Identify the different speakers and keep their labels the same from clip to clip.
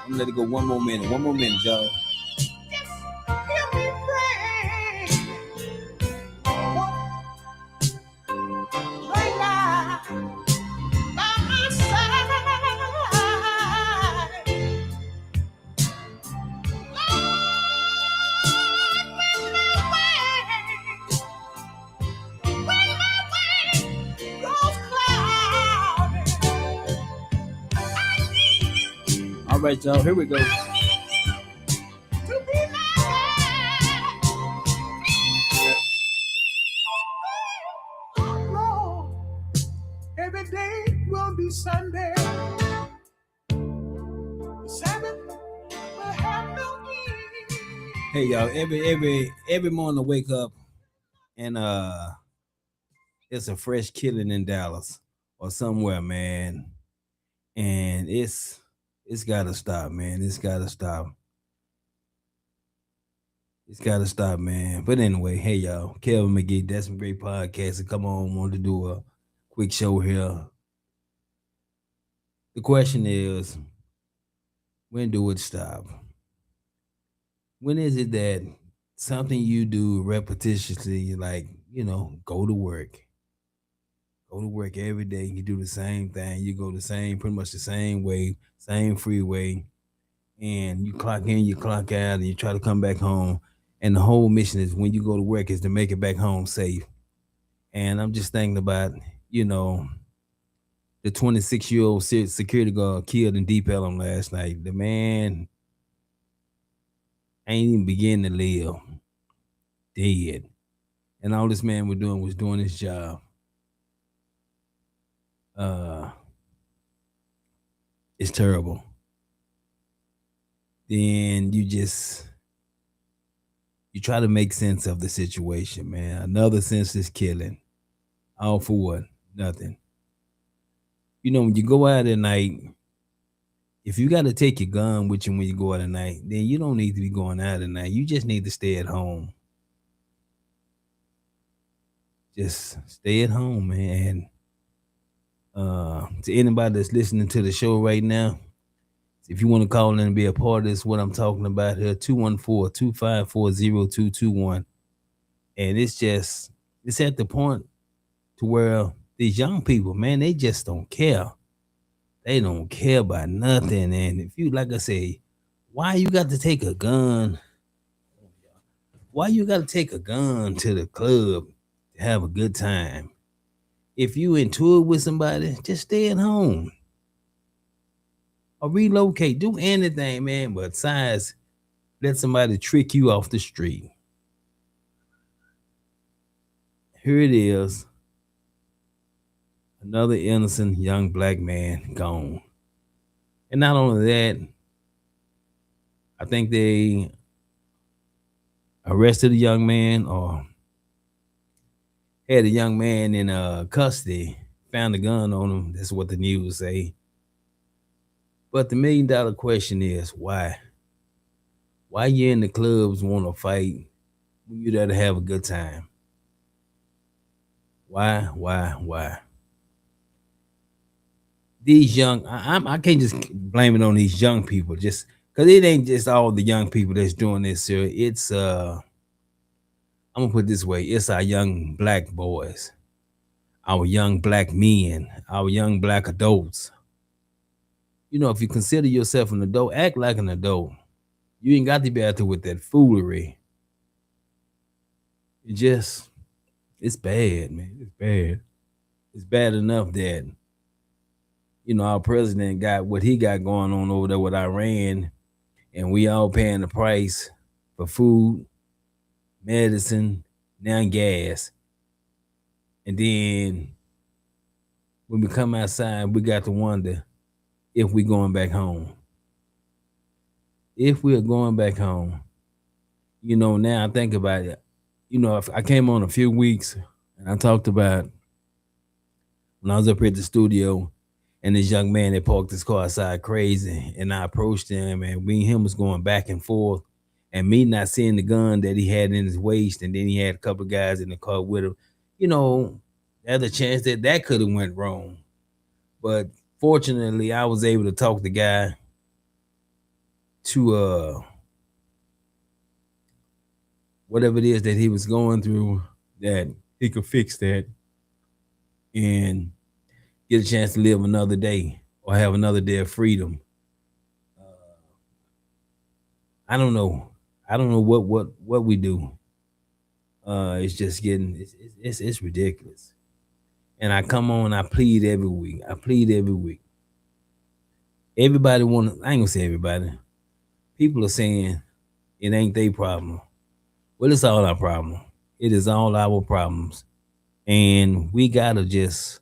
Speaker 1: I'm gonna let it go one more minute. One more minute, y'all. All right, y'all. Here we go. Every day will be Sunday. Sabbath will have no end. Hey y'all, every morning I wake up and it's a fresh killing in Dallas or somewhere, man. And it's gotta stop, man. It's gotta stop. It's gotta stop, man. But anyway, hey y'all, Kelvin McGee, that's some great podcasting. Come on, wanted to do a quick show here. The question is, when do it stop? When is it that something you do repetitiously, like, go to work? Go to work every day. You do the same thing. You go pretty much the same way, same freeway. And you clock in, you clock out, and you try to come back home. And the whole mission is when you go to work is to make it back home safe. And I'm just thinking about, the 26-year-old security guard killed in Deep Ellum last night. The man ain't even beginning to live. Dead. And all this man was doing his job. It's terrible. Then you try to make sense of the situation, man. Another senseless killing. All for what? Nothing. When you go out at night, if you got to take your gun with you when you go out at night, then you don't need to be going out at night. You just need to stay at home. Just stay at home, man. To anybody that's listening to the show right now, if you want to call in and be a part of this, what I'm talking about here, 214-254-0221. And it's at the point to where these young people, man, they just don't care. They don't care about nothing. And if you, like I say, why you got to take a gun? Why you got to take a gun to the club to have a good time? If you into it with somebody, just stay at home. Or relocate. Do anything, man, but besides let somebody trick you off the street. Here it is. Another innocent young black man gone. And not only that, I think they arrested a young man or had a young man in custody, found a gun on him. That's what the news say. But the $1 million question is, why? Why you in the clubs want to fight when you there to have a good time? Why? These young, I can't just blame it on these young people, just because it ain't just all the young people that's doing this, sir. It's I'm gonna put it this way: it's our young black boys, our young black men, our young black adults. If you consider yourself an adult, act like an adult. You ain't got to be out there with that foolery. It's bad, man. It's bad. It's bad enough that, our president got what he got going on over there with Iran, and we all paying the price for food, medicine, now gas. And then when we come outside, we got to wonder if we're going back home. If we're going back home, now I think about it. If I came on a few weeks and I talked about when I was up here at the studio and this young man that parked his car outside crazy, and I approached him, and me and him was going back and forth, and me not seeing the gun that he had in his waist, and then he had a couple of guys in the car with him. There's a chance that could have went wrong. But fortunately, I was able to talk the guy to whatever it is that he was going through, that he could fix that and get a chance to live another day or have another day of freedom. I don't know. I don't know what we do. It's just getting it's ridiculous. And I come on, I plead every week. I plead every week. Everybody want. I ain't gonna say everybody. People are saying it ain't their problem. Well, it's all our problem. It is all our problems, and we gotta just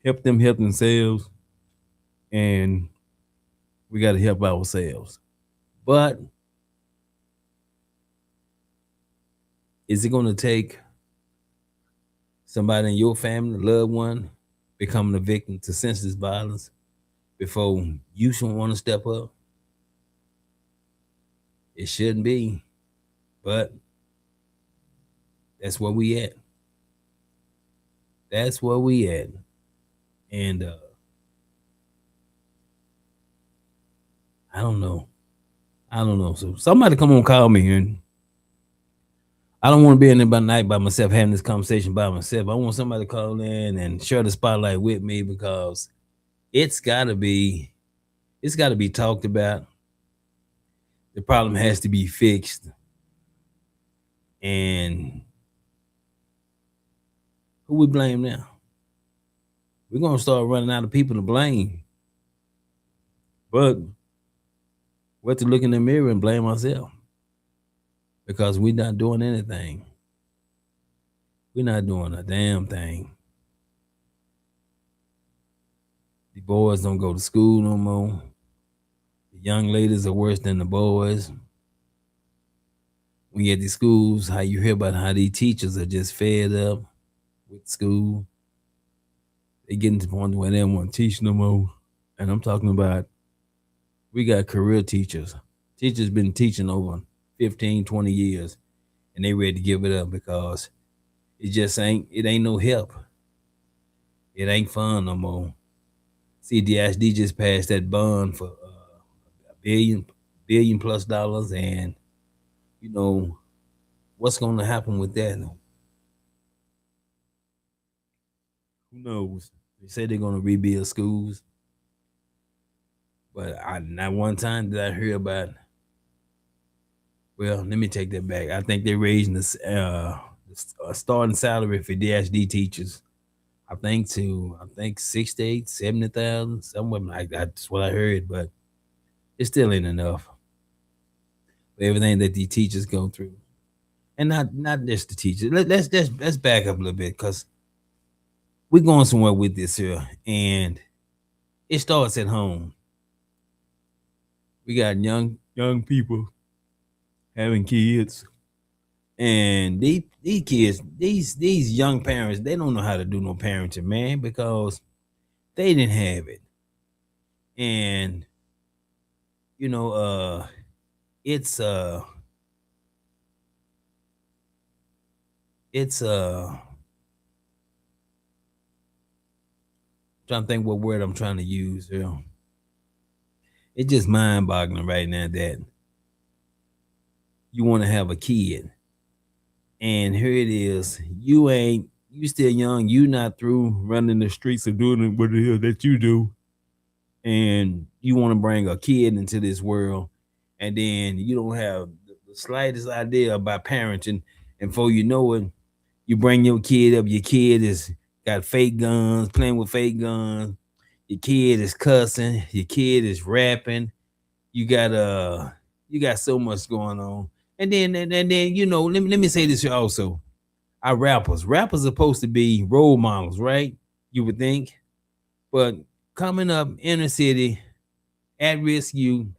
Speaker 1: help themselves, and we gotta help ourselves. But is it gonna take somebody in your family, loved one, becoming a victim to senseless violence before you should want to step up? It shouldn't be, but that's where we at. That's where we at. And I don't know. I don't know. So somebody come on, call me. And I don't want to be in there by night by myself having this conversation by myself. I want somebody to call in and share the spotlight with me because it's gotta be it's gotta be talked about. The problem has to be fixed. And who we blame now? We're gonna start running out of people to blame. But we have to look in the mirror and blame ourselves because we're not doing anything. We're not doing a damn thing. The boys don't go to school no more. The young ladies are worse than the boys. When you at the schools, how you hear about how these teachers are just fed up with school. They getting to the point where they don't want to teach no more. And I'm talking about we got career teachers. Teachers been teaching over 15, 20 years and they ready to give it up because it ain't no help. It ain't fun no more. CDSD just passed that bond for a billion plus dollars, and you know what's going to happen with that? Who knows? They say they're going to rebuild schools, but not one time did I hear about. Well, let me take that back. I think they're raising the starting salary for DSD teachers. I think 68, 70,000, somewhere like that. That's what I heard, but it still ain't enough for everything that the teachers go through, and not just the teachers. Let's back up a little bit because we're going somewhere with this here, and it starts at home. We got young people having kids, and these kids, these young parents, they don't know how to do no parenting, man, because they didn't have it, and you know, it's it's trying to think what word I'm trying to use. You know, it's just mind boggling right now that you want to have a kid, and here it is. You still young. You not through running the streets or doing what it is that you do, and you want to bring a kid into this world, and then you don't have the slightest idea about parenting, and before you know it, you bring your kid up. Your kid is got fake guns, playing with fake guns. Your kid is cussing. Your kid is rapping. You got you got so much going on. And then let me say this here also. Our rappers are supposed to be role models, right? You would think, but coming up inner city at risk, you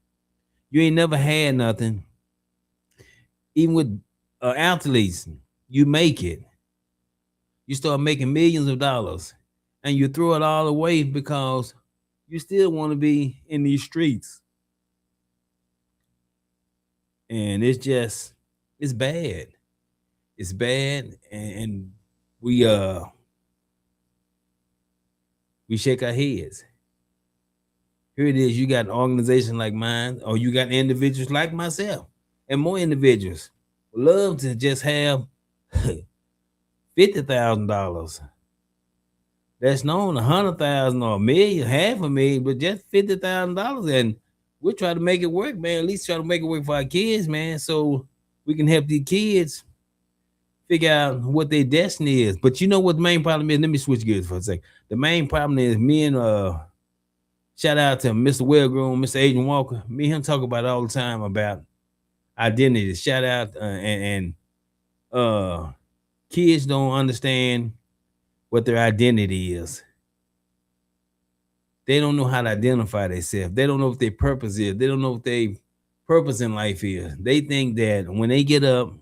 Speaker 1: ain't never had nothing. Even with athletes, you make it. You start making millions of dollars, and you throw it all away because you still want to be in these streets, and it's bad. It's bad, and we we shake our heads. Here it is. You got an organization like mine, or you got individuals like myself, and more individuals would love to just have $50,000. That's known 100,000 or a million, half a million, but just $50,000, and we'll try to make it work, man. At least try to make it work for our kids, man, so we can help these kids figure out what their destiny is. But you know what the main problem is? Let me switch gears for a second. The main problem is me and shout out to Mr. Wellgrown, Mr. Adrian Walker. Me and him talk about it all the time about identity. Shout out and kids don't understand what their identity is. They don't know how to identify themselves. They don't know what their purpose is. They don't know what their purpose in life is. They think that when they get up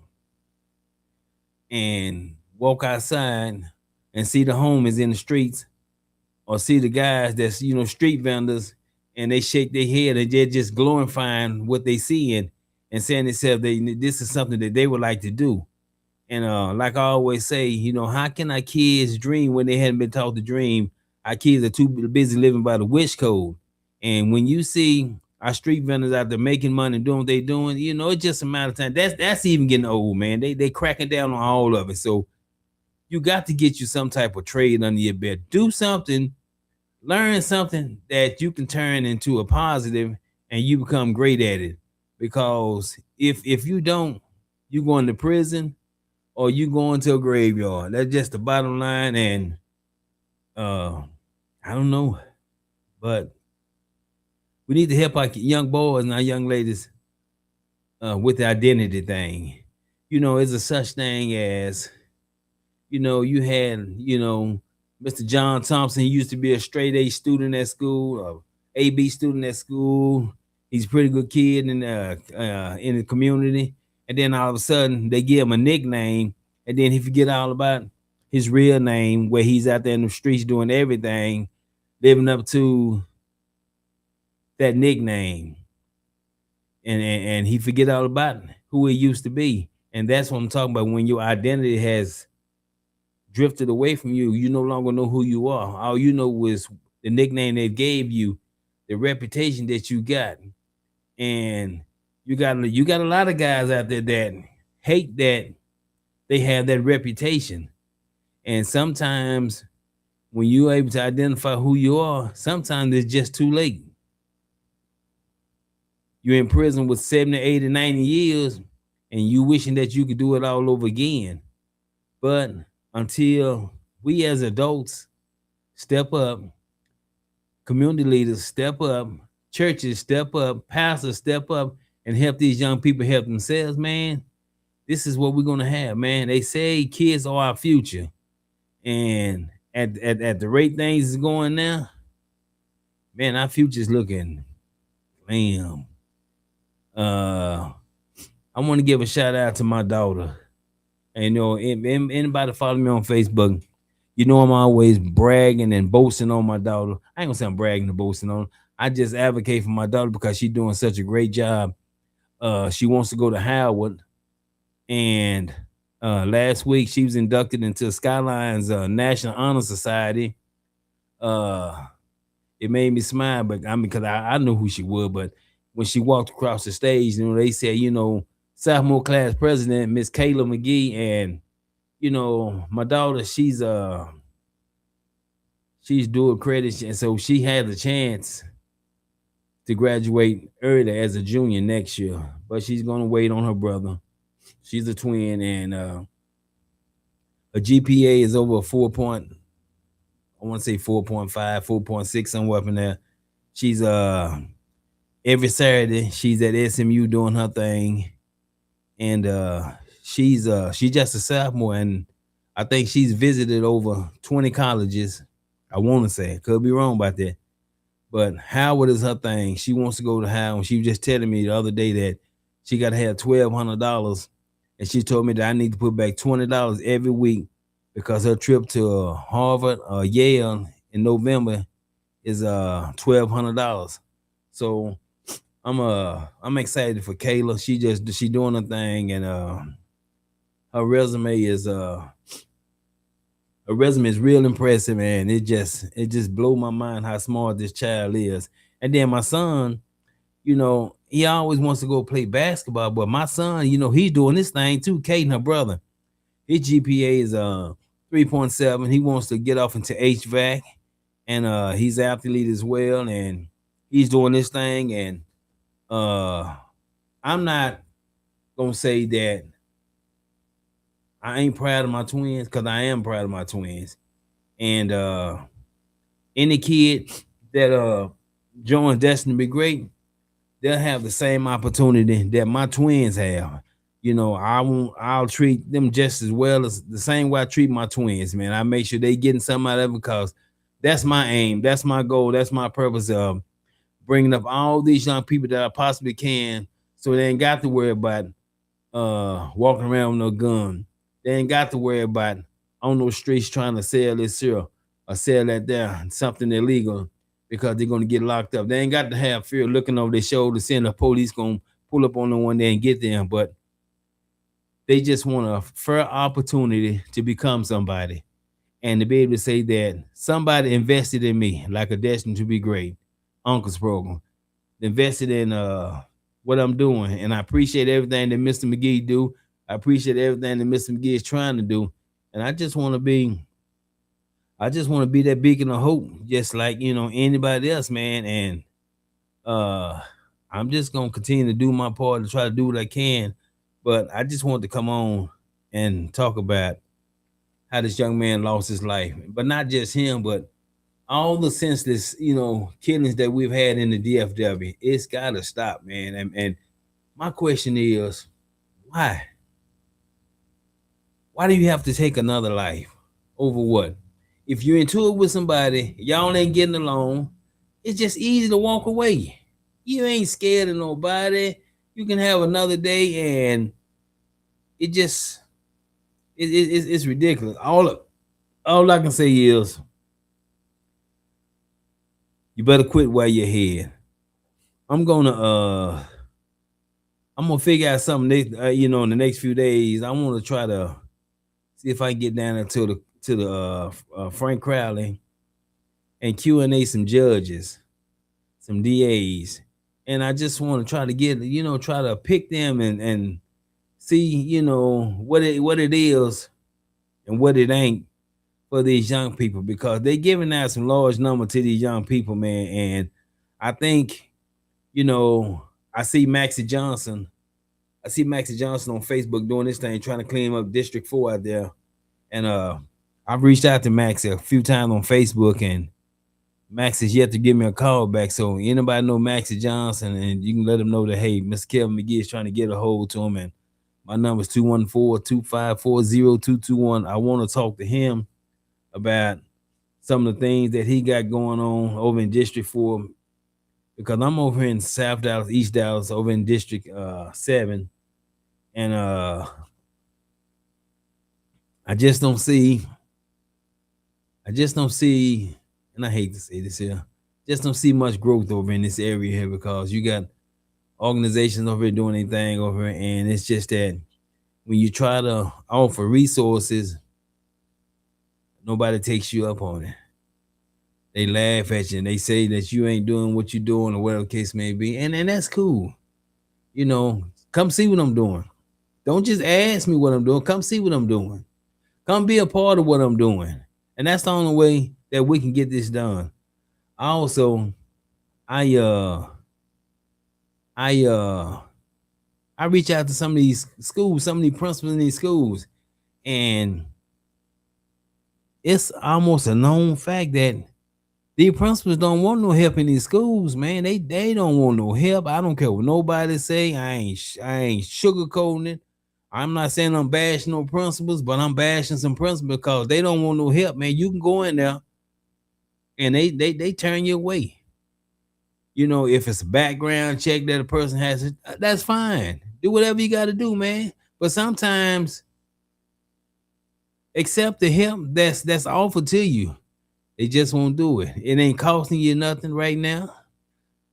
Speaker 1: and walk outside and see the homies in the streets, or see the guys that's street vendors, and they shake their head and they're just glorifying what they see and saying themselves this is something that they would like to do. And like I always say, how can our kids dream when they hadn't been taught to dream? Our kids are too busy living by the wish code. And when you see our street vendors out there making money and doing what they're doing, it's just a matter of time. That's even getting old, man. They cracking down on all of it. So you got to get you some type of trade under your belt. Do something, learn something that you can turn into a positive, and you become great at it. Because if you don't, you go into prison or you go into a graveyard. That's just the bottom line. And I don't know, but we need to help our young boys and our young ladies with the identity thing. It's a such thing as, you had, Mr. John Thompson. He used to be a straight A student at school, a AB student at school. He's a pretty good kid in the community. And then all of a sudden they give him a nickname, and then he forget all about his real name, where he's out there in the streets doing everything, living up to that nickname. And he forget all about who he used to be. And that's what I'm talking about. When your identity has drifted away from you, you no longer know who you are. All you know is the nickname they gave you, the reputation that you got. And you got a lot of guys out there that hate that they have that reputation. And sometimes when you're able to identify who you are, sometimes it's just too late. You're in prison with 70, 80, 90 years, and you wishing that you could do it all over again. But until we as adults step up, community leaders step up, churches step up, pastors step up, and help these young people help themselves, man, this is what we're going to have, man. They say kids are our future. And at the rate things is going now, man, our future's looking, man. I want to give a shout out to my daughter. And anybody follow me on Facebook, I'm always bragging and boasting on my daughter. I ain't gonna say I'm bragging and boasting on her. I just advocate for my daughter because she's doing such a great job. She wants to go to Howard, and last week she was inducted into Skylines National Honor Society. It made me smile, but because I knew who she was. But when she walked across the stage, they said, sophomore class president, Miss Kayla McGee, and my daughter, she's dual credit, and so she had a chance to graduate early as a junior next year, but she's gonna wait on her brother. She's a twin, and her GPA is over 4 point. I want to say 4.5, 4.6, somewhere up in there. She's every Saturday she's at SMU doing her thing. And she's just a sophomore, and I think she's visited over 20 colleges. I want to say, could be wrong about that, but Howard is her thing. She wants to go to Howard. She was just telling me the other day that she got to have $1,200, and she told me that I need to put back $20 every week because her trip to Harvard or Yale in November is $1,200. So I'm excited for Kayla. She doing her thing, and her resume is real impressive, man. It just blow my mind how smart this child is. And then my son, he always wants to go play basketball. But my son, he's doing this thing too. Caden, her brother, his GPA is 3.7. He wants to get off into HVAC, and he's an athlete as well, and he's doing this thing. And I'm not gonna say that I ain't proud of my twins, because I am proud of my twins. And any kid that joins Destiny to Be Great, they'll have the same opportunity that my twins have. I'll treat them just as well as the same way I treat my twins, man. I make sure they getting something out of it, because that's my aim, that's my goal, that's my purpose of bringing up all these young people that I possibly can, so they ain't got to worry about walking around with no gun. They ain't got to worry about on those streets trying to sell this here or sell that there, something illegal, because they're gonna get locked up. They ain't got to have fear looking over their shoulder, seeing the police gonna pull up on them one day and get them. But they just want a fair opportunity to become somebody, and to be able to say that somebody invested in me, like a Destiny to Be Great, Uncle's program, invested in what I'm doing. And I appreciate everything that Mr. McGee do. I appreciate everything that Mr. McGee is trying to do. And I just want to be that beacon of hope, just like anybody else, man. And I'm just gonna continue to do my part to try to do what I can. But I just want to come on and talk about how this young man lost his life. But not just him, but all the senseless, killings that we've had in the DFW. It's gotta stop, man. And my question is, why? Why do you have to take another life over what? If you're into it with somebody, y'all ain't getting along, it's just easy to walk away. You ain't scared of nobody. You can have another day, and it's ridiculous. All I can say is, you better quit while you're ahead. I'm gonna figure out something in the next few days. I want to try to see if I can get down there to the Frank Crowley and Q&A some judges, some DAs, and I just want to try to get try to pick them and see what it is and what it ain't for these young people, because they giving out some large number to these young people, man. And I think I see Maxie Johnson on Facebook doing this thing, trying to clean up District 4 out there. And I've reached out to Max a few times on Facebook, and Max has yet to give me a call back. So anybody know Maxie Johnson, and you can let him know that, hey, Mr. Kevin McGee is trying to get a hold to him. And my number is 214-254-0221. I want to talk to him about some of the things that he got going on over in District 4, because I'm over here in South Dallas, East Dallas, over in District 7. And I just don't see, and I hate to say this here, just don't see much growth over in this area here, because you got organizations over here doing anything over here, and it's just that when you try to offer resources, nobody takes you up on it. They laugh at you and they say that you ain't doing what you're doing, or whatever the case may be. And that's cool. Come see what I'm doing. Don't just ask me what I'm doing. Come see what I'm doing. Come be a part of what I'm doing. And that's the only way that we can get this done. Also, I reach out to some of these schools, some of these principals in these schools, and it's almost a known fact that the principals don't want no help in these schools, man. They don't want no help. I don't care what nobody say. I ain't sugarcoating it. I'm not saying I'm bashing no principals, but I'm bashing some principals because they don't want no help, man. You can go in there and they turn you away. If it's a background check that a person has, that's fine. Do whatever you got to do, man. But sometimes accept the help that's offered to you. They just won't do it. It ain't costing you nothing right now.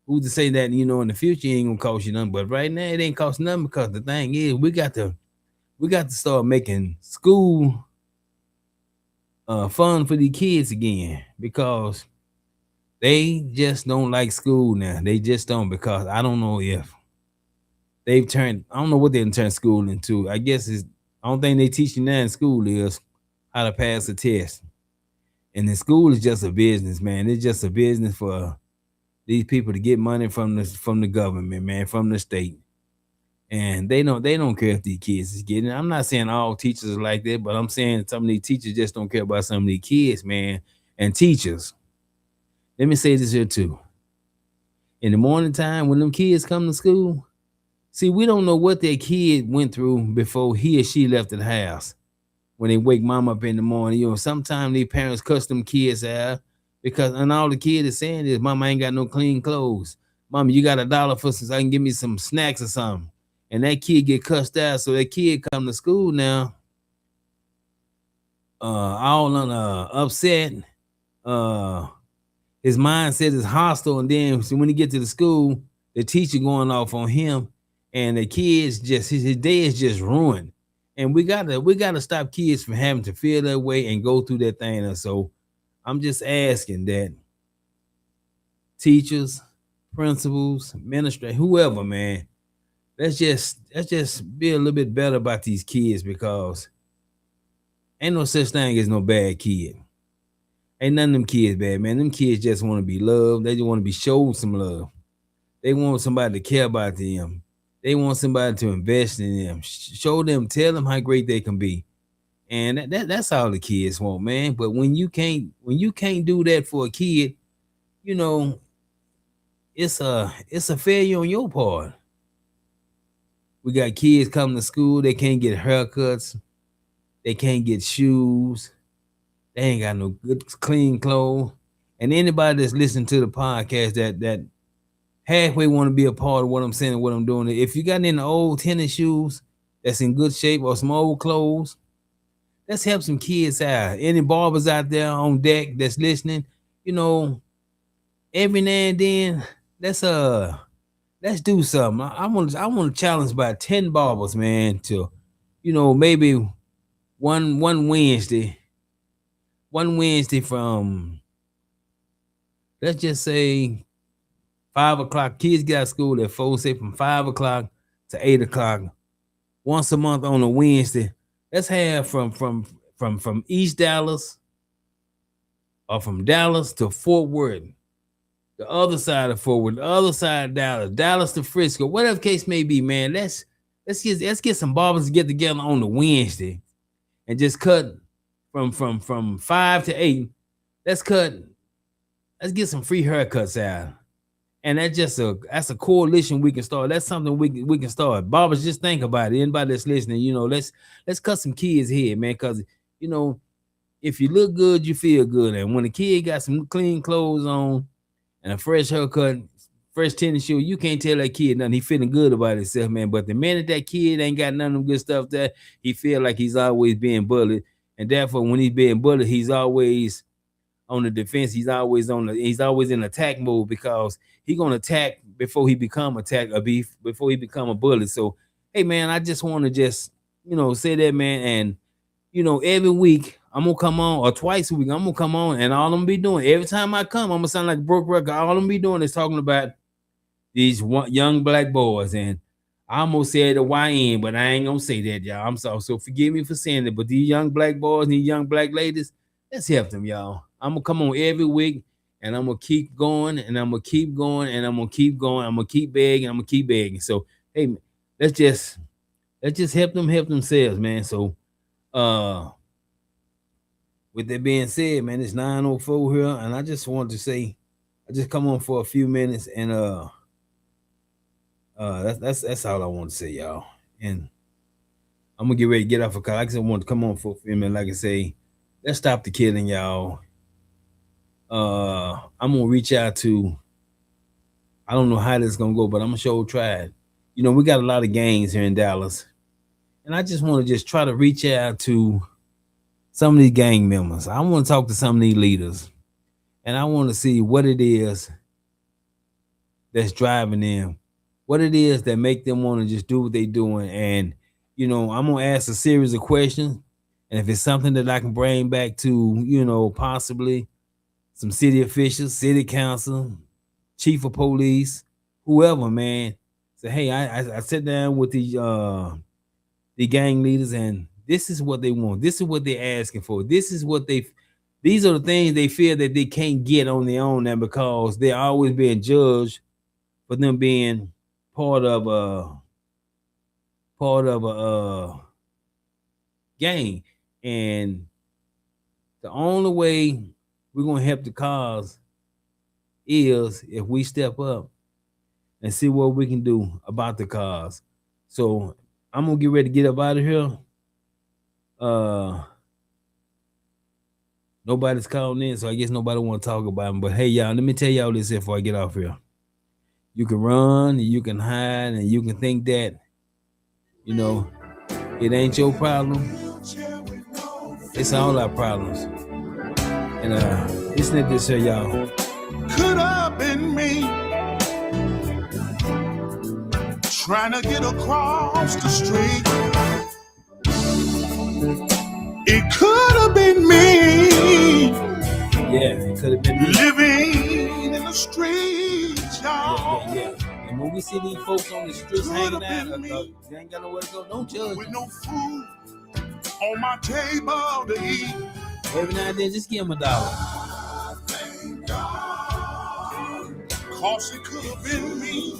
Speaker 1: Who's to say that, in the future it ain't gonna cost you nothing? But right now it ain't costing nothing, because the thing is, we got to start making school fun for the kids again, because They just don't like school now. They just don't, because I don't know if they've turned. I don't know what they've turned school into. I guess it's. I don't think they teach you now in school is how to pass a test. And the school is just a business, man. It's just a business for these people to get money from the government, man, from the state. And they don't care if these kids is getting it. I'm not saying all teachers are like that, but I'm saying some of these teachers just don't care about some of these kids, man. And teachers, let me say this here too. In the morning time when them kids come to school, see, we don't know what their kid went through before he or she left the house. When they wake mom up in the morning, sometimes these parents cuss them kids out because, and all the kid is saying is, Mama ain't got no clean clothes. Mama, you got $1 for some, so I can give me some snacks or something. And that kid get cussed out, so that kid come to school now, all upset. His mindset is hostile, and then so when he get to the school, the teacher going off on him, and the kids just his day is just ruined. And we gotta stop kids from having to feel that way and go through that thing. And so I'm just asking that teachers, principals, administrators, whoever, man, let's just be a little bit better about these kids, because ain't no such thing as no bad kid. Ain't none of them kids bad, man. Them kids just want to be loved. They just want to be showed some love. They want somebody to care about them. They want somebody to invest in them. Show them, tell them how great they can be. And that's all the kids want, man. But when you can't do that for a kid, you know, it's a failure on your part. We got kids coming to school, they can't get haircuts, they can't get shoes, they ain't got no good clean clothes. And anybody that's listening to the podcast that halfway want to be a part of what I'm saying and what I'm doing, if you got any old tennis shoes that's in good shape or some old clothes, let's help some kids out. Any barbers out there on deck that's listening, every now and then, let's do something. I want to challenge about 10 barbers, man, to, maybe one Wednesday from, let's just say 5 o'clock. Kids get out of school at 4, say from 5 o'clock to 8 o'clock. Once a month on a Wednesday. Let's have from East Dallas or from Dallas to Fort Worth, the other side of Fort Worth, the other side of Dallas to Frisco, whatever case may be, man. Let's get some barbers to get together on the Wednesday and just cut from 5 to 8. Let's get some free haircuts out. And that's a coalition we can start. That's something we can start. Barbers, just think about it. Anybody that's listening, let's cut some kids' head, man. Because if you look good, you feel good. And when a kid got some clean clothes on and a fresh haircut, fresh tennis shoe, you can't tell that kid nothing. He feeling good about himself, man. But the minute that kid ain't got none of them good stuff, that he feel like he's always being bullied, and therefore when he's being bullied, he's always on the defense. He's always in attack mode, because he gonna attack before he become attack or before he become a bully. So, hey man, I just want to say that, man. And every week I'm gonna come on, or twice a week I'm gonna come on, and all I'm gonna be doing every time I come, I'm gonna sound like a broke record. All I'm gonna be doing is talking about these young black boys. And I almost said the YN, but I ain't gonna say that, y'all. I'm sorry, so forgive me for saying it. But these young black boys and these young black ladies, let's help them, y'all. I'm gonna come on every week, and I'm gonna keep going, and I'm gonna keep going, and I'm gonna keep going. I'm gonna keep begging. I'm gonna keep begging. So, hey, let's just help them help themselves, man. So, with that being said, man, it's 9:04 here, and I just wanted to say, I just come on for a few minutes, and that's all I want to say, y'all. And I'm gonna get ready to get off, because I just want to come on for a few minutes. Like I say, let's stop the killing, y'all. I'm gonna reach out to, I don't know how this is gonna go, but I'm gonna sure try it. We got a lot of gangs here in Dallas, and I just want to just try to reach out to some of these gang members. I want to talk to some of these leaders, and I want to see what it is that's driving them, what it is that make them want to just do what they're doing. And I'm gonna ask a series of questions, and if it's something that I can bring back to possibly some city officials, city council, chief of police, whoever, man. Say, hey, I sit down with the gang leaders, and this is what they want. This is what they're asking for. These are the things they feel that they can't get on their own now because they're always being judged for them being part of a gang. And the only way we're gonna help the cause is if we step up and see what we can do about the cause. So I'm gonna get ready to get up out of here. Nobody's calling in, so I guess nobody want to talk about them. But hey, y'all, let me tell y'all this before I get off here. You can run, and you can hide, and you can think that, it ain't your problem. It's all our problems. And listen to this here, y'all.
Speaker 2: Could have been me trying to get across the street. It could have been me.
Speaker 1: Yeah, it could have been me.
Speaker 2: Living in the streets, y'all.
Speaker 1: Yeah. And when we see these folks on the streets hanging out, they ain't got nowhere to go. Don't judge.
Speaker 2: With no food on my table to eat.
Speaker 1: Every now and then, just give them $1.
Speaker 2: Thank God, 'cause it could have been me.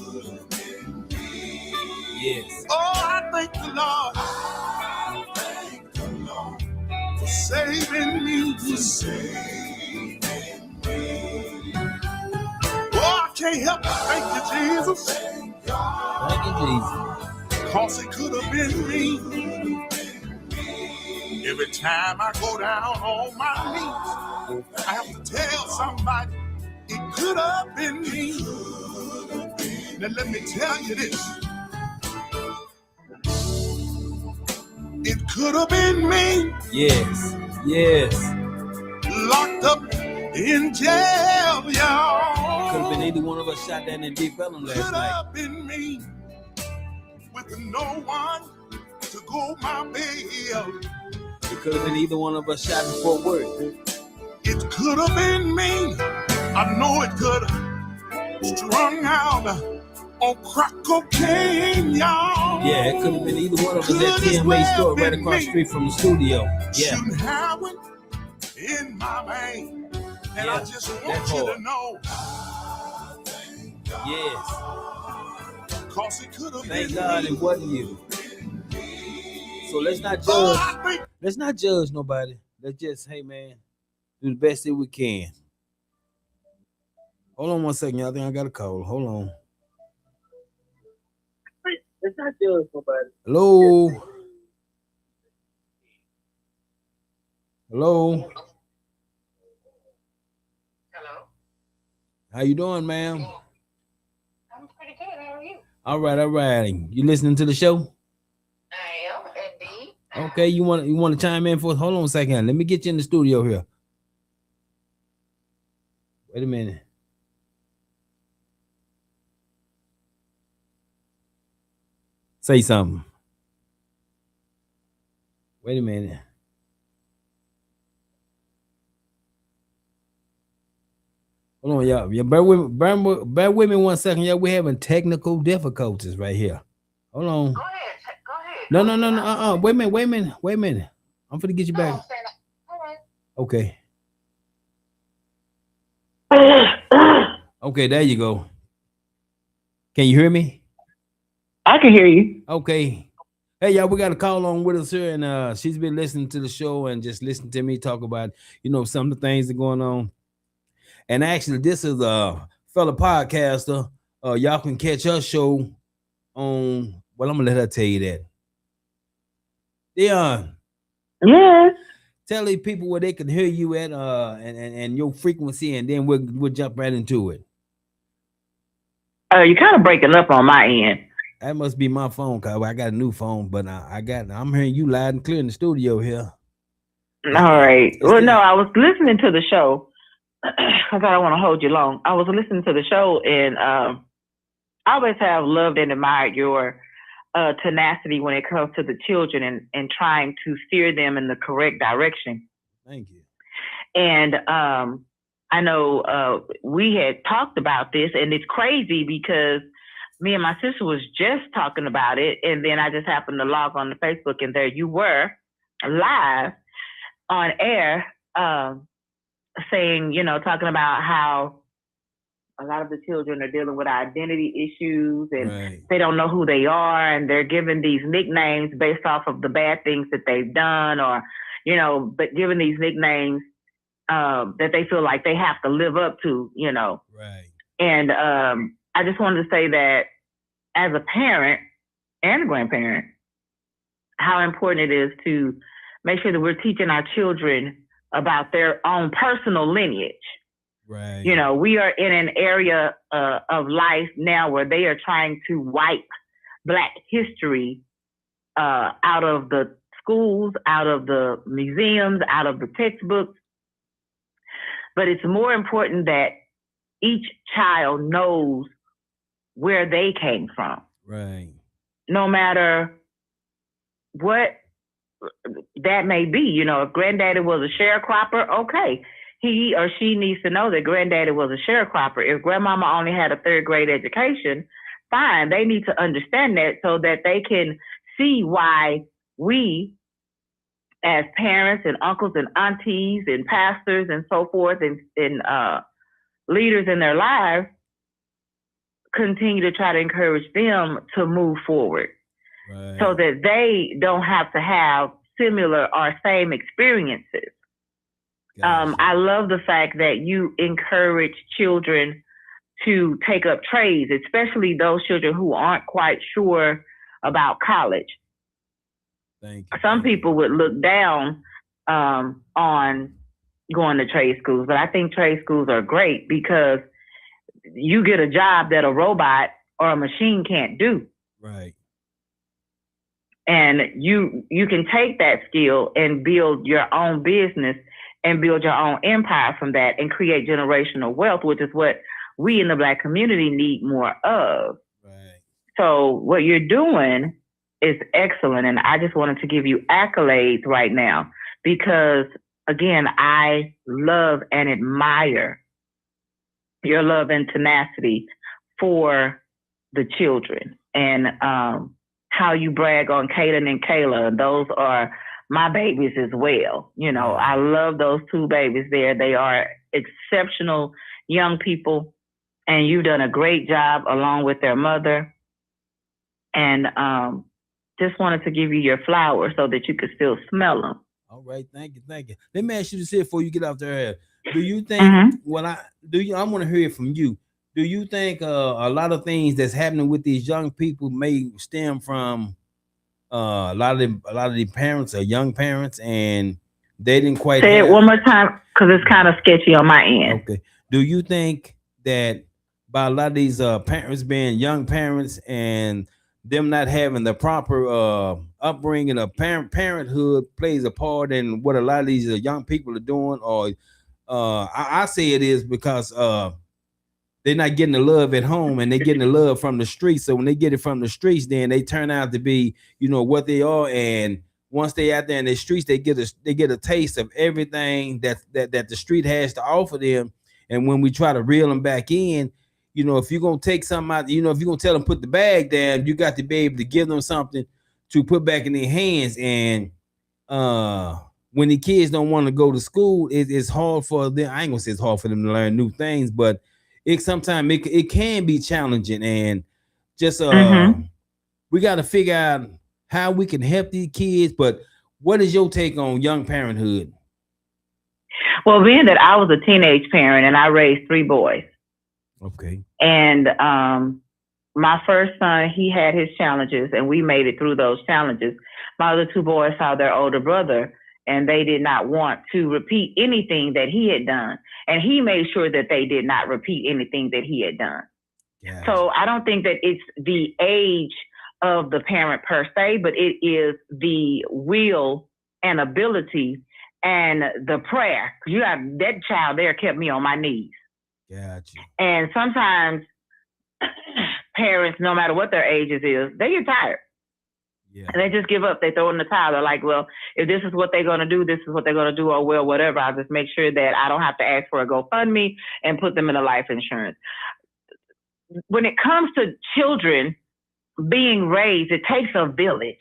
Speaker 1: Yes.
Speaker 2: Oh, I thank the Lord. I thank the Lord for saving me. Oh, I can't help but thank you, Jesus.
Speaker 1: Thank you, Jesus.
Speaker 2: 'Cause it could have been me. Every time I go down on my knees, I have to tell somebody it could have been me. Now let me tell you this. It could have been me.
Speaker 1: Yes.
Speaker 2: Locked up in jail, y'all.
Speaker 1: Could have been either one of us shot down in Deep Ellum last night.
Speaker 2: Could have been me with no one to go my bail.
Speaker 1: It could have been either one of us shot in Fort Worth.
Speaker 2: It could have been me. I know it could have. Strung out on crack cocaine, y'all.
Speaker 1: Yeah, it could have been either one of us at TMA store right across the street from the studio. Yeah.
Speaker 2: Shouldn't have it in my vein. And I just want you to know.
Speaker 1: Yes.
Speaker 2: 'Cause it could have been.
Speaker 1: Thank God it wasn't you. So let's not judge. Let's not judge nobody. Let's just, hey man, do the best that we can. Hold on 1 second, y'all. I think I got a call. Hold on. Let's not judge nobody. Hello.
Speaker 3: Hello.
Speaker 1: How you doing, ma'am?
Speaker 3: I'm pretty good. How are you?
Speaker 1: All right. You listening to the show?
Speaker 3: I am indeed.
Speaker 1: Okay, you want to chime in for us? Hold on a second. Let me get you in the studio here. Wait a minute. Say something. Wait a minute. Hold on, y'all. Bear with me 1 second, y'all. We're having technical difficulties right here. Hold on.
Speaker 3: Go ahead.
Speaker 1: No. Wait a minute. I'm finna get you back.
Speaker 3: All right.
Speaker 1: Okay. Okay, there you go. Can you hear me?
Speaker 4: I can hear you.
Speaker 1: Okay. Hey, y'all, we got a call on with us here, and she's been listening to the show and just listening to me talk about, some of the things that are going on. And actually, this is a fellow podcaster. Y'all can catch her show on, well, I'm going to let her tell you that. Dion.
Speaker 4: Yes.
Speaker 1: Tell these people where they can hear you at and your frequency, and then we'll jump right into it.
Speaker 4: You're kind of breaking up on my end.
Speaker 1: That must be my phone, cause I got a new phone, but I'm hearing you loud and clear in the studio here.
Speaker 4: All right. Well, no, I was listening to the show. I don't want to hold you long. I was listening to the show, and I always have loved and admired your tenacity when it comes to the children and trying to steer them in the correct direction.
Speaker 1: Thank you.
Speaker 4: And I know we had talked about this, and it's crazy because me and my sister was just talking about it, and then I just happened to log on to Facebook, and there you were, live on air, saying, talking about how a lot of the children are dealing with identity issues, and they don't know who they are, and they're given these nicknames based off of the bad things that they've done, or but given these nicknames that they feel like they have to live up to,
Speaker 1: Right.
Speaker 4: And I just wanted to say that as a parent and a grandparent, how important it is to make sure that we're teaching our children about their own personal lineage.
Speaker 1: Right.
Speaker 4: We are in an area of life now where they are trying to wipe Black history out of the schools, out of the museums, out of the textbooks. But it's more important that each child knows where they came from.
Speaker 1: Right.
Speaker 4: No matter what that may be. If granddaddy was a sharecropper, okay. He or she needs to know that granddaddy was a sharecropper. If grandmama only had a 3rd grade education, fine. They need to understand that so that they can see why we, as parents and uncles and aunties and pastors and so forth, and leaders in their lives, continue to try to encourage them to move forward.
Speaker 1: Right.
Speaker 4: So that they don't have to have similar or same experiences.
Speaker 1: Gotcha.
Speaker 4: I love the fact that you encourage children to take up trades, especially those children who aren't quite sure about college.
Speaker 1: Thank you.
Speaker 4: Some people would look down on going to trade schools, but I think trade schools are great because you get a job that a robot or a machine can't do.
Speaker 1: Right.
Speaker 4: And you can take that skill and build your own business and build your own empire from that and create generational wealth, which is what we in the Black community need more of.
Speaker 1: Right.
Speaker 4: So what you're doing is excellent. And I just wanted to give you accolades right now because, again, I love and admire your love and tenacity for the children and how you brag on Kaden and Kayla. Those are my babies as well. I love those 2 babies there. They are exceptional young people, and you've done a great job along with their mother. And just wanted to give you your flowers so that you could still smell them.
Speaker 1: All right, thank you. Let me ask you this here before you get off there. Do you think I want to hear it from you. Do you think a lot of things that's happening with these young people may stem from a lot of the parents or young parents, and they didn't quite
Speaker 4: say it one more time because it's kind of sketchy on my end.
Speaker 1: Okay. Do you think that by a lot of these parents being young parents and them not having the proper upbringing of parenthood plays a part in what a lot of these young people are doing? Or I say it is because they're not getting the love at home and they're getting the love from the streets. So when they get it from the streets, then they turn out to be, what they are. And once they out there in the streets, they get a taste of everything that the street has to offer them. And when we try to reel them back in, if you're going to take something out, if you're going to tell them put the bag down, you got to be able to give them something to put back in their hands. And when the kids don't want to go to school, it's hard for them. I ain't gonna say it's hard for them to learn new things, but sometimes it can be challenging. And just we got to figure out how we can help these kids. But what is your take on young parenthood?
Speaker 4: Well, being that I was a teenage parent and I raised 3 boys.
Speaker 1: Okay.
Speaker 4: And my first son, he had his challenges and we made it through those challenges. My other 2 boys saw their older brother and they did not want to repeat anything that he had done. And he made sure that they did not repeat anything that he had done. Yeah. So I don't think that it's the age of the parent per se, but it is the will and ability and the prayer. You have that child there kept me on my knees.
Speaker 1: Gotcha.
Speaker 4: And sometimes parents, no matter what their ages is, they get tired.
Speaker 1: Yeah.
Speaker 4: And they just give up. They throw in the towel. They're like, well, if this is what they're going to do, this is what they're going to do, or well, whatever. I'll just make sure that I don't have to ask for a GoFundMe and put them in a life insurance. When it comes to children being raised, it takes a village.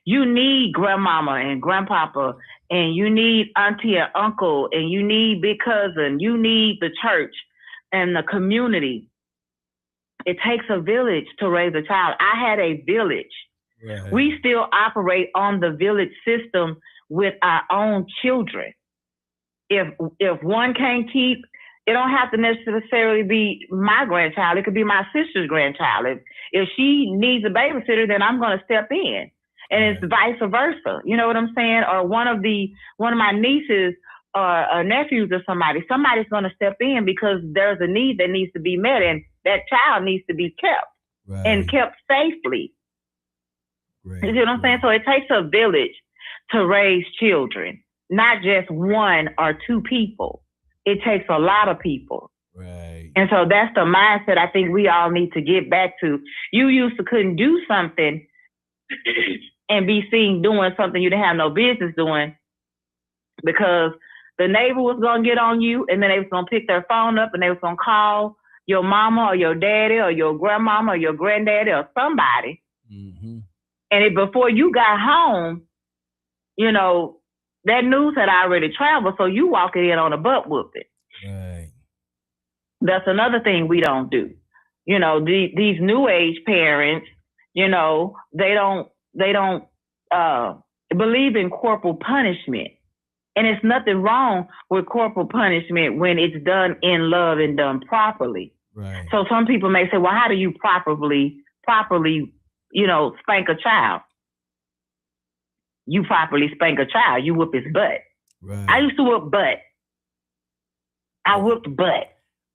Speaker 4: You need grandmama and grandpapa, and you need auntie and uncle, and you need big cousin. You need the church and the community. It takes a village to raise a child. I had a village.
Speaker 1: Right.
Speaker 4: We still operate on the village system with our own children. If one can't keep, it don't have to necessarily be my grandchild. It could be my sister's grandchild. If she needs a babysitter, then I'm going to step in, and it's vice versa. You know what I'm saying? Or one of my nieces or nephews or somebody's going to step in because there's a need that needs to be met, and that child needs to be kept and kept safely.
Speaker 1: Right.
Speaker 4: You know what I'm saying? So it takes a village to raise children, not just one or two people. It takes a lot of people.
Speaker 1: Right.
Speaker 4: And so that's the mindset I think we all need to get back to. You used to couldn't do something and be seen doing something you didn't have no business doing because the neighbor was going to get on you, and then they was going to pick their phone up and they was going to call your mama or your daddy or your grandmama or your granddaddy or somebody.
Speaker 1: Mm-hmm.
Speaker 4: And before you got home, you know, that news had already traveled, so you walking in on a butt whooping.
Speaker 1: Right.
Speaker 4: That's another thing we don't do. You know, these new age parents, you know, they don't believe in corporal punishment. And it's nothing wrong with corporal punishment when it's done in love and done properly.
Speaker 1: Right.
Speaker 4: So some people may say, well, how do you properly, you know, spank a child? You properly spank a child. You whoop his butt.
Speaker 1: Right.
Speaker 4: I used to whoop butt. I whooped butt.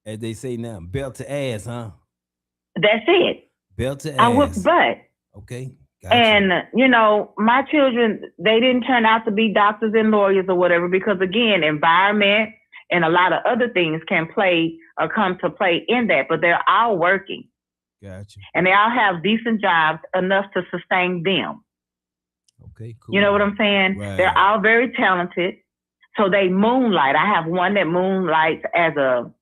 Speaker 1: As they say now, belt to ass, huh?
Speaker 4: That's it.
Speaker 1: Belt to ass.
Speaker 4: I whooped butt.
Speaker 1: Okay. Gotcha.
Speaker 4: And, you know, my children, they didn't turn out to be doctors and lawyers or whatever because, again, environment and a lot of other things can play or come to play in that. But they're all working.
Speaker 1: Gotcha.
Speaker 4: And they all have decent jobs enough to sustain them.
Speaker 1: Okay, cool.
Speaker 4: You know what I'm saying?
Speaker 1: Right.
Speaker 4: They're all very talented. So they moonlight. I have one that moonlights as a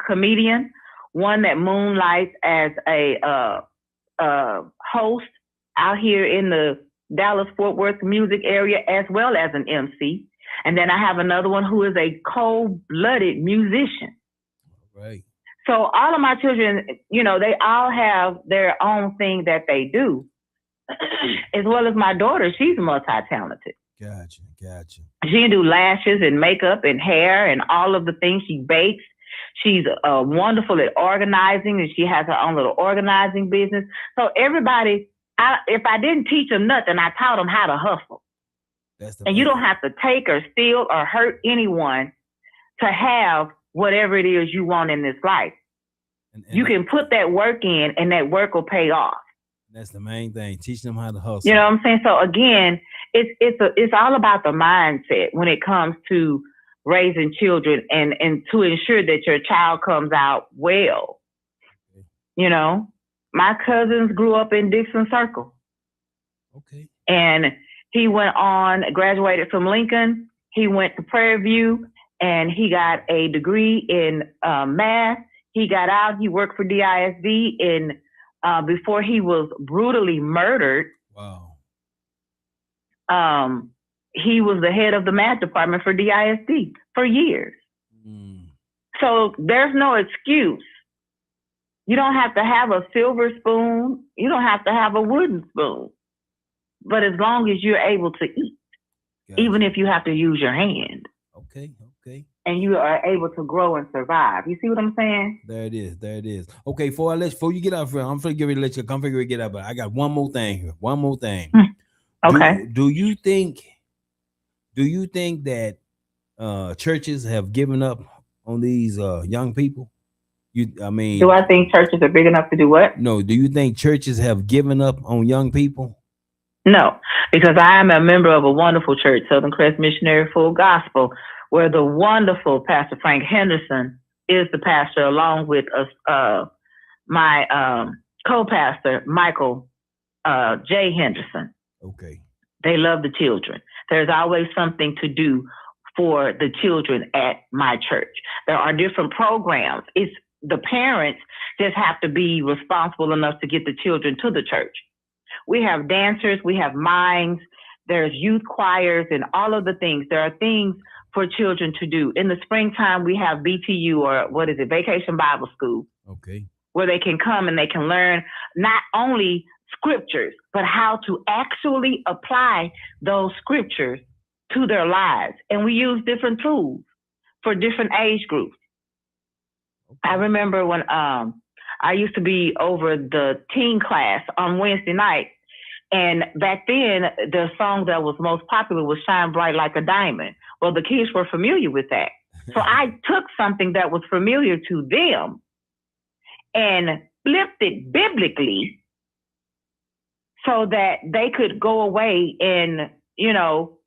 Speaker 4: comedian, one that moonlights as a host out here in the Dallas-Fort Worth music area, as well as an MC. And then I have another one who is a cold-blooded musician.
Speaker 1: Right.
Speaker 4: So all of my children, you know, they all have their own thing that they do. As well as my daughter, she's multi-talented.
Speaker 1: Gotcha.
Speaker 4: She can do lashes and makeup and hair and all of the things. She bakes. She's wonderful at organizing, and she has her own little organizing business. So everybody, if I didn't teach them nothing, I taught them how to hustle. And you don't have to take or steal or hurt anyone to have whatever it is you want in this life. And you can put that work in, and that work will pay off.
Speaker 1: That's the main thing. Teach them how to hustle.
Speaker 4: You know what I'm saying? So again, it's all about the mindset when it comes to raising children and to ensure that your child comes out well. Okay. You know, my cousins grew up in Dixon Circle.
Speaker 1: Okay.
Speaker 4: And he went on, graduated from Lincoln. He went to Prairie View, and he got a degree in math. He got out. He worked for DISD before he was brutally murdered.
Speaker 1: Wow.
Speaker 4: He was the head of the math department for DISD for years. Mm. So there's no excuse. You don't have to have a silver spoon. You don't have to have a wooden spoon. But as long as you're able to eat, even if you have to use your hand.
Speaker 1: Okay.
Speaker 4: And you are able to grow and survive. You see what I'm saying?
Speaker 1: There it is. Okay, before you get out, I'm going to let you come figure it out, but I got one more thing here. Okay. Do you think that churches have given up on these young people? Do
Speaker 4: I think churches are big enough to do what?
Speaker 1: No. Do you think churches have given up on young people?
Speaker 4: No, because I am a member of a wonderful church, Southern Crest Missionary Full Gospel, where the wonderful Pastor Frank Henderson is the pastor, along with my co-pastor, Michael Jay Henderson.
Speaker 1: Okay.
Speaker 4: They love the children. There's always something to do for the children at my church. There are different programs. It's the parents just have to be responsible enough to get the children to the church. We have dancers, we have mimes, there's youth choirs and all of the things. There are things for children to do. In the springtime, we have BTU, or what is it, Vacation Bible School.
Speaker 1: Okay.
Speaker 4: Where they can come and they can learn not only scriptures, but how to actually apply those scriptures to their lives. And we use different tools for different age groups.
Speaker 1: Okay.
Speaker 4: I remember when I used to be over the teen class on Wednesday night. And back then, the song that was most popular was Shine Bright Like a Diamond. Well, the kids were familiar with that. So I took something that was familiar to them and flipped it biblically so that they could go away and,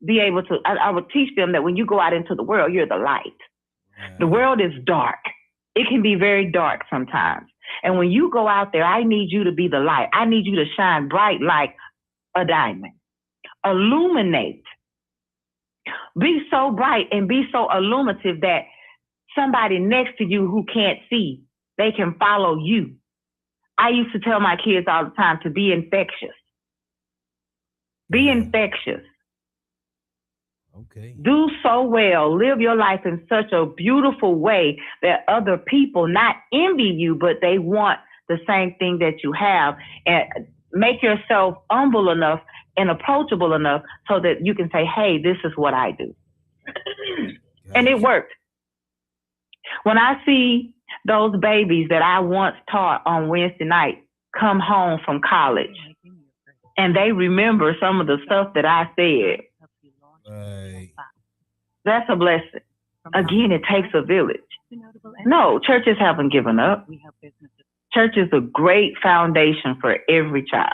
Speaker 4: be able to, I would teach them that when you go out into the world, you're the light.
Speaker 1: Wow.
Speaker 4: The world is dark. It can be very dark sometimes. And when you go out there, I need you to be the light. I need you to shine bright like a diamond. Illuminate. Be so bright and be so illuminative that somebody next to you who can't see, they can follow you. I used to tell my kids all the time to be infectious. Be infectious.
Speaker 1: Okay.
Speaker 4: Do so well. Live your life in such a beautiful way that other people not envy you, but they want the same thing that you have. And make yourself humble enough and approachable enough so that you can say, hey, this is what I do. And it worked. When I see those babies that I once taught on Wednesday night come home from college and they remember some of the stuff that I said,
Speaker 1: Right.
Speaker 4: that's a blessing. Again, it takes a village. No, churches haven't given up. Church is a great foundation for every child.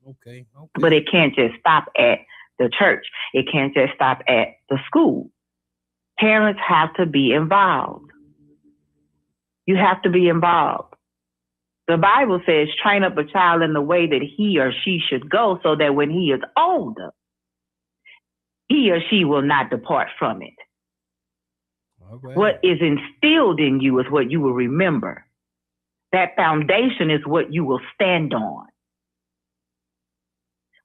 Speaker 1: Okay.
Speaker 4: But it can't just stop at the church. It can't just stop at the school. Parents have to be involved. You have to be involved. The Bible says, train up a child in the way that he or she should go so that when he is older, he or she will not depart from it.
Speaker 1: Okay.
Speaker 4: What is instilled in you is what you will remember. That foundation is what you will stand on.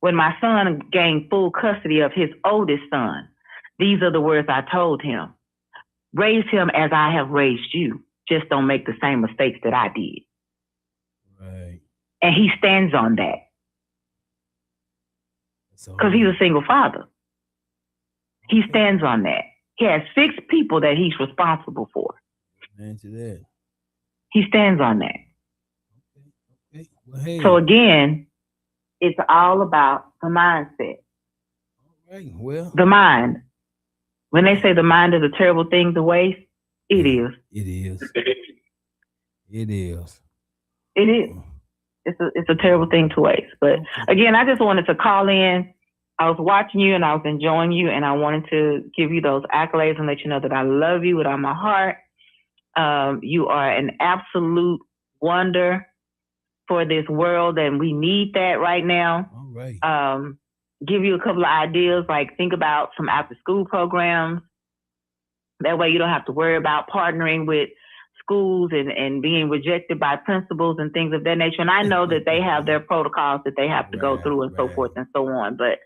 Speaker 4: When my son gained full custody of his oldest son, these are the words I told him. Raise him as I have raised you. Just don't make the same mistakes that I did.
Speaker 1: Right.
Speaker 4: And he stands on that. Because he's a single father. He stands on that. He has 6 people that he's responsible for.
Speaker 1: Man to that.
Speaker 4: He stands on that.
Speaker 1: Okay. Well, hey.
Speaker 4: So again, it's all about the mindset.
Speaker 1: All right. Well.
Speaker 4: The mind. When they say the mind is a terrible thing to waste, it is.
Speaker 1: It is. It is.
Speaker 4: It is. It's a terrible thing to waste. But again, I just wanted to call in. I was watching you and I was enjoying you, and I wanted to give you those accolades and let you know that I love you with all my heart. You are an absolute wonder for this world, and we need that right now.
Speaker 1: All right.
Speaker 4: Give you a couple of ideas, like think about some after-school programs. That way you don't have to worry about partnering with schools and being rejected by principals and things of that nature. And I know that they have their protocols that they have to go through and so forth and so on. But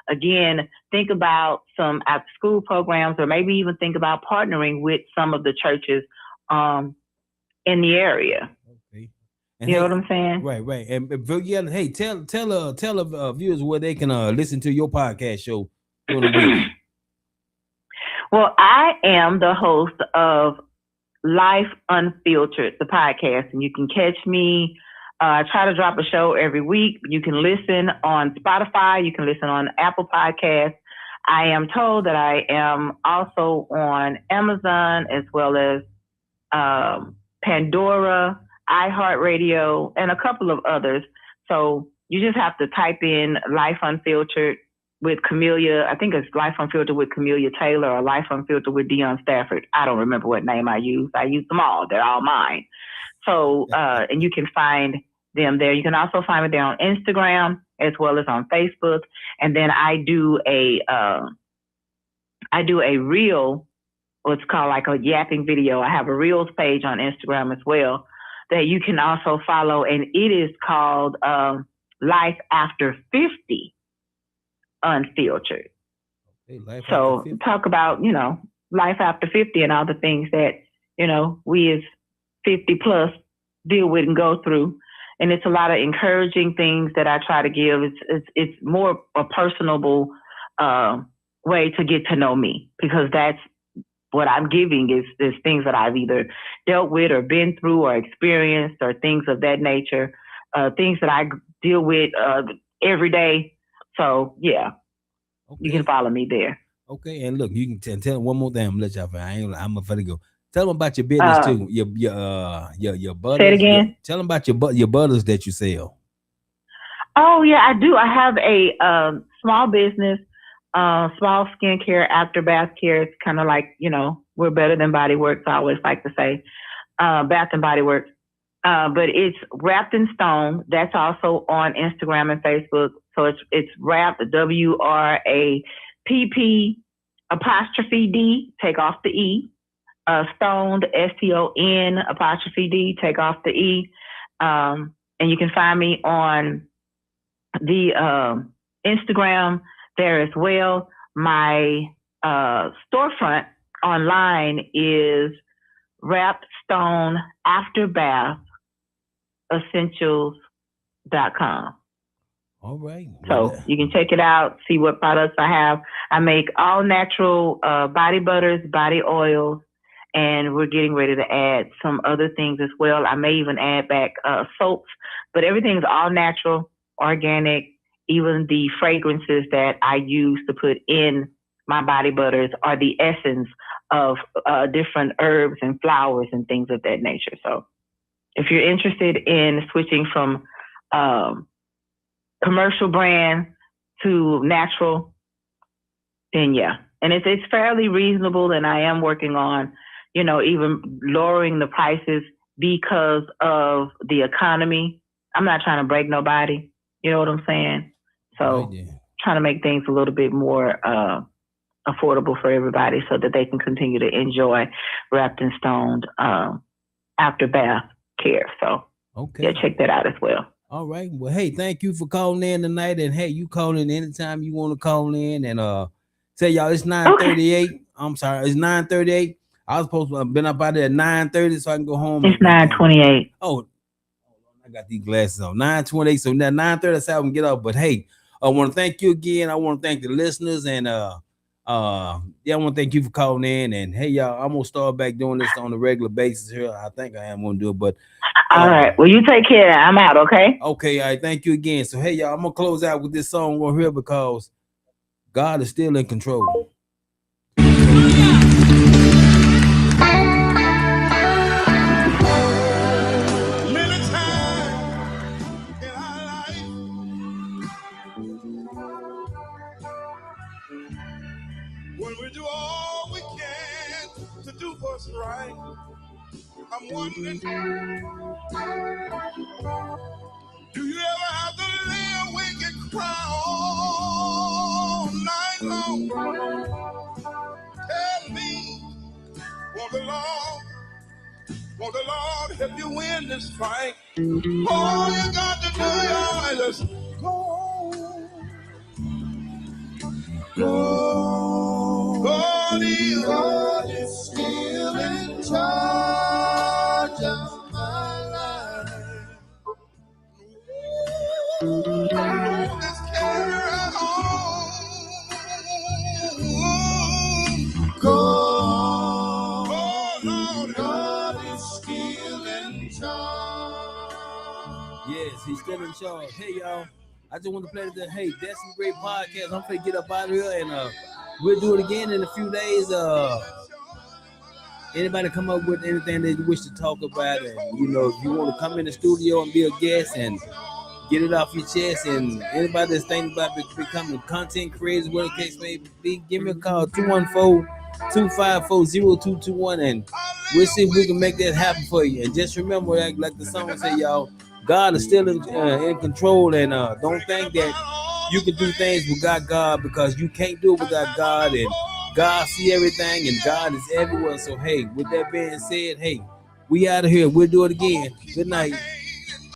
Speaker 4: again, think about some after-school programs, or maybe even think about partnering with some of the churches in the area.
Speaker 1: Okay. And
Speaker 4: you know what I'm saying?
Speaker 1: Right. And yeah, hey, tell viewers where they can listen to your podcast show during the week.
Speaker 4: Well, I am the host of Life Unfiltered, the podcast, and you can catch me. I try to drop a show every week. You can listen on Spotify. You can listen on Apple Podcasts. I am told that I am also on Amazon, as well as Pandora, iHeartRadio, and a couple of others. So you just have to type in Life Unfiltered with Camellia. I think it's Life Unfiltered with Camellia Taylor, or Life Unfiltered with Dion Stafford. I don't remember what name I use. I use them all. They're all mine. So, and you can find them there. You can also find me there on Instagram as well as on Facebook. And then I do a reel, what's called like a yapping video. I have a reels page on Instagram as well that you can also follow, and it is called Life After 50 Unfiltered.
Speaker 1: Hey, life
Speaker 4: So
Speaker 1: after 50.
Speaker 4: talk about, life after 50 and all the things that, we as 50 plus deal with and go through. And it's a lot of encouraging things that I try to give. It's more a personable way to get to know me, because that's what I'm giving is things that I've either dealt with or been through or experienced or things of that nature, things that I deal with every day. So yeah, you can follow me there.
Speaker 1: Okay, and look, you can tell one more thing. I'm gonna let y'all. I'm gonna go. Tell them about your business too. Your butters.
Speaker 4: Say it again.
Speaker 1: Tell them about your butters that you sell.
Speaker 4: Oh yeah, I do. I have a small business, small skincare, after bath care. It's kind of like, we're better than Body Works. I always like to say, Bath and Body Works. But it's Wrapped in Stone. That's also on Instagram and Facebook. So it's Wrapped, WRAPP''D, take off the E. Stoned, STON''D, take off the E. And you can find me on the Instagram there as well. My storefront online is Wrapped Stone After Bath Essentials.com.
Speaker 1: All right.
Speaker 4: So you can check it out, see what products I have. I make all natural body butters, body oils, and we're getting ready to add some other things as well. I may even add back soaps, but everything's all natural, organic. Even the fragrances that I use to put in my body butters are the essence of different herbs and flowers and things of that nature. So if you're interested in switching from commercial brand to natural, then yeah. And it's fairly reasonable, and I am working on, even lowering the prices because of the economy. I'm not trying to break nobody. You know what I'm saying? So trying to make things a little bit more affordable for everybody so that they can continue to enjoy Wrapped in Stoned after bath care. So yeah, check that out as well.
Speaker 1: All right. Well, hey, thank you for calling in tonight. And hey, you call in anytime you want to call in. And say y'all, it's 9:38. Okay. I'm sorry, it's 9:38. I was supposed to have been up out there at 9:30 so I can go home.
Speaker 4: It's 9:28.
Speaker 1: Oh, I got these glasses on. 9:28. So now 9:30 so I can get up. But hey, I want to thank you again. I want to thank the listeners, and I want to thank you for calling in. And hey, y'all, I'm gonna start back doing this on a regular basis here. I think I am gonna do it, but
Speaker 4: all right. Well, you take care. I'm out. Okay.
Speaker 1: Okay. All right. Thank you again. So hey, y'all, I'm gonna close out with this song right here because God is still in control.
Speaker 2: When we do all we can to do what's right, I'm wondering, do you ever have to lay awake and cry all night long? Tell me, won't the Lord help you win this fight? All you got to do, y'all, is just go. God is still in charge of my life. Don't just carry on. Go. Oh, Lord, God is still in charge.
Speaker 1: Yes, he's still in charge. Hey, y'all. I just want to play the hey, that's some great podcast. I'm gonna get up out of here and we'll do it again in a few days. Anybody come up with anything that you wish to talk about, and if you want to come in the studio and be a guest and get it off your chest, and anybody that's thinking about becoming content creators, whatever the case may be, give me a call 214-254-0221, and we'll see if we can make that happen for you. And just remember, like the song say, y'all, God is still in control, and don't think that you can do things without God, because you can't do it without God, and God see everything, and God is everywhere. So hey, with that being said, hey, we out of here. We'll do it again. Good night.